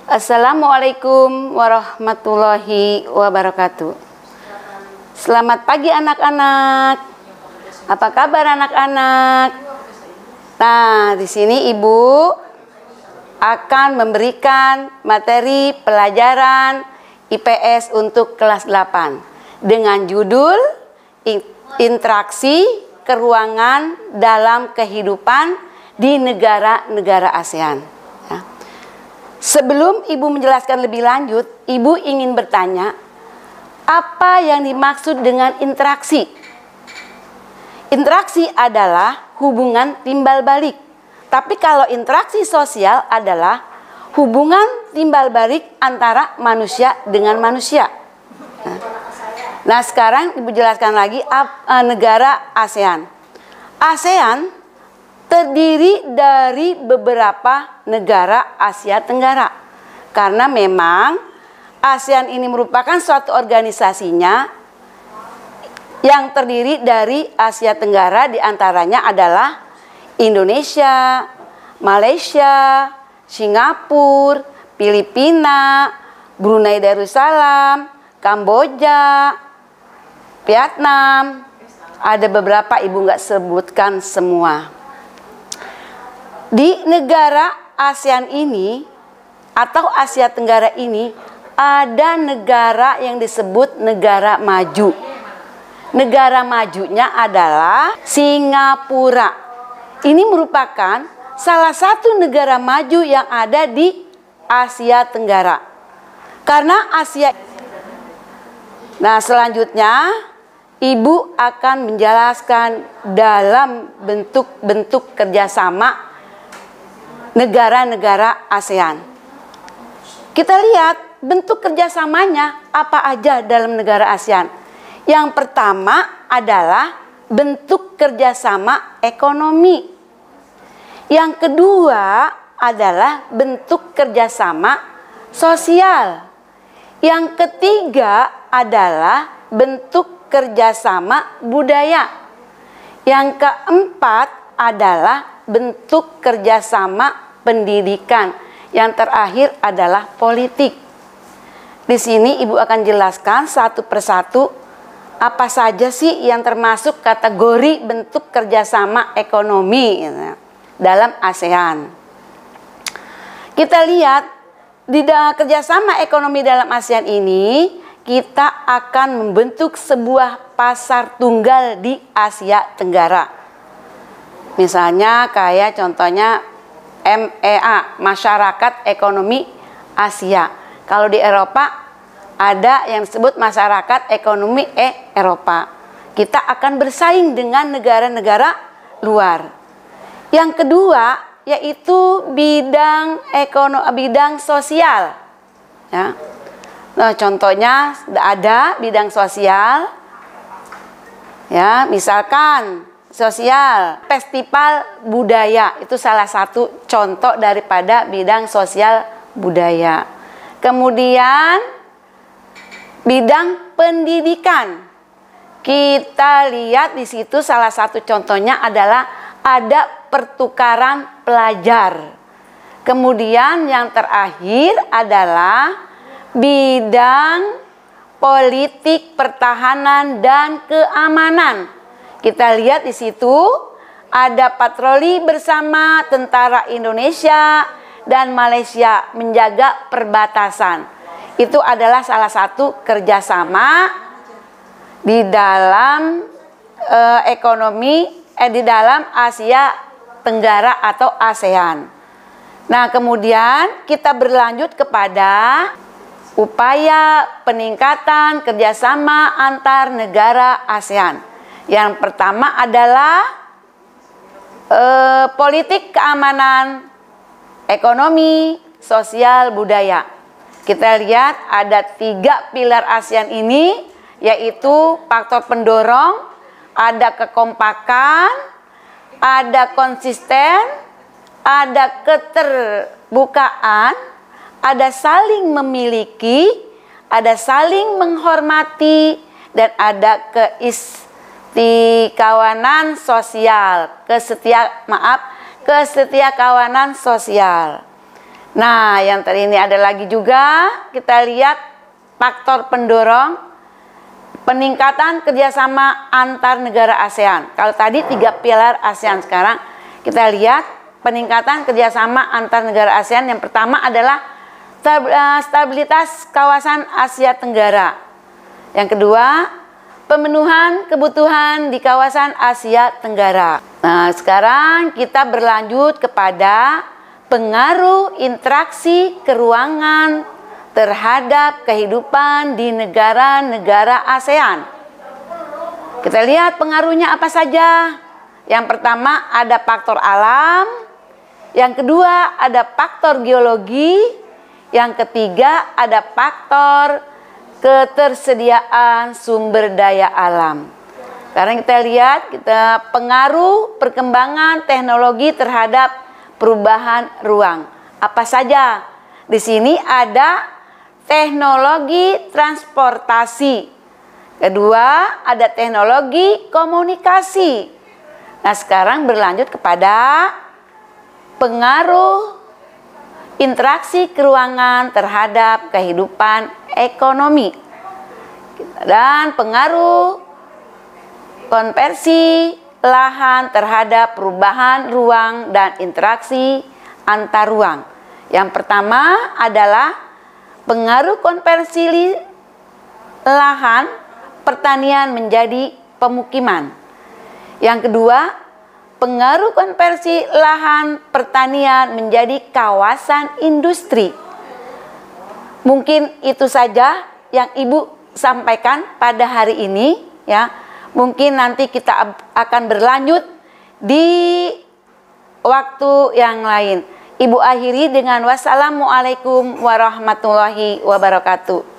Assalamualaikum warahmatullahi wabarakatuh. Selamat pagi anak-anak. Apa kabar anak-anak? Nah, di sini Ibu akan memberikan materi pelajaran IPS untuk kelas 8 dengan judul Interaksi Keruangan dalam Kehidupan di Negara-negara ASEAN. Sebelum Ibu menjelaskan lebih lanjut, Ibu ingin bertanya, apa yang dimaksud dengan interaksi? Interaksi adalah hubungan timbal balik. Tapi kalau interaksi sosial adalah hubungan timbal balik antara manusia dengan manusia. Nah, sekarang Ibu jelaskan lagi negara ASEAN. ASEAN terdiri dari beberapa negara Asia Tenggara. Karena memang ASEAN ini merupakan suatu organisasinya yang terdiri dari Asia Tenggara, diantaranya adalah Indonesia, Malaysia, Singapura, Filipina, Brunei Darussalam, Kamboja, Vietnam. Ada beberapa Ibu nggak sebutkan semua. Di negara ASEAN ini atau Asia Tenggara ini ada negara yang disebut negara maju. Negara majunya adalah Singapura. Ini merupakan salah satu negara maju yang ada di Asia Tenggara. Karena Asia. Nah, selanjutnya Ibu akan menjelaskan dalam bentuk-bentuk kerjasama negara-negara ASEAN. Kita lihat bentuk kerjasamanya apa aja dalam negara ASEAN. Yang pertama adalah bentuk kerjasama ekonomi. Yang kedua adalah bentuk kerjasama sosial. Yang ketiga adalah bentuk kerjasama budaya. Yang keempat adalah bentuk kerjasama pendidikan. Yang terakhir adalah politik. Di sini Ibu akan jelaskan satu persatu apa saja sih yang termasuk kategori bentuk kerjasama ekonomi dalam ASEAN. Kita lihat di kerjasama ekonomi dalam ASEAN ini, kita akan membentuk sebuah pasar tunggal di Asia Tenggara. Misalnya kayak contohnya MEA, Masyarakat Ekonomi Asia. Kalau di Eropa ada yang disebut Masyarakat Ekonomi Eropa. Kita akan bersaing dengan negara-negara luar. Yang kedua yaitu bidang sosial. Ya. Nah, contohnya ada bidang sosial. Ya, misalkan sosial, festival budaya itu salah satu contoh daripada bidang sosial budaya. Kemudian bidang pendidikan. Kita lihat di situ salah satu contohnya adalah ada pertukaran pelajar. Kemudian yang terakhir adalah bidang politik pertahanan dan keamanan. Kita lihat di situ ada patroli bersama tentara Indonesia dan Malaysia menjaga perbatasan. Itu adalah salah satu kerjasama di dalam di dalam Asia Tenggara atau ASEAN. Nah, kemudian kita berlanjut kepada upaya peningkatan kerjasama antar negara ASEAN. Yang pertama adalah politik keamanan, ekonomi, sosial, budaya. Kita lihat ada 3 pilar ASEAN ini, yaitu faktor pendorong, ada kekompakan, ada konsisten, ada keterbukaan, ada saling memiliki, ada saling menghormati, dan ada kesetiakawanan sosial, kesetiakawanan sosial. Nah, yang tadi ini ada lagi juga, kita lihat faktor pendorong peningkatan kerjasama antar negara ASEAN. Kalau tadi 3 pilar ASEAN, sekarang kita lihat peningkatan kerjasama antar negara ASEAN. Yang pertama adalah stabilitas kawasan Asia Tenggara. Yang kedua, pemenuhan kebutuhan di kawasan Asia Tenggara. Nah, sekarang kita berlanjut kepada pengaruh interaksi keruangan terhadap kehidupan di negara-negara ASEAN. Kita lihat pengaruhnya apa saja. Yang pertama ada faktor alam, yang kedua ada faktor geologi, yang ketiga ada faktor ketersediaan sumber daya alam. Sekarang kita lihat pengaruh perkembangan teknologi terhadap perubahan ruang. Apa saja? Di sini ada teknologi transportasi. Kedua, ada teknologi komunikasi. Nah, sekarang berlanjut kepada pengaruh interaksi keruangan terhadap kehidupan ekonomi dan pengaruh konversi lahan terhadap perubahan ruang dan interaksi antar ruang. Yang pertama adalah pengaruh konversi lahan pertanian menjadi pemukiman. Yang kedua, pengaruh konversi lahan pertanian menjadi kawasan industri. Mungkin itu saja yang Ibu sampaikan pada hari ini, ya. Mungkin nanti kita akan berlanjut di waktu yang lain. Ibu akhiri dengan wassalamualaikum warahmatullahi wabarakatuh.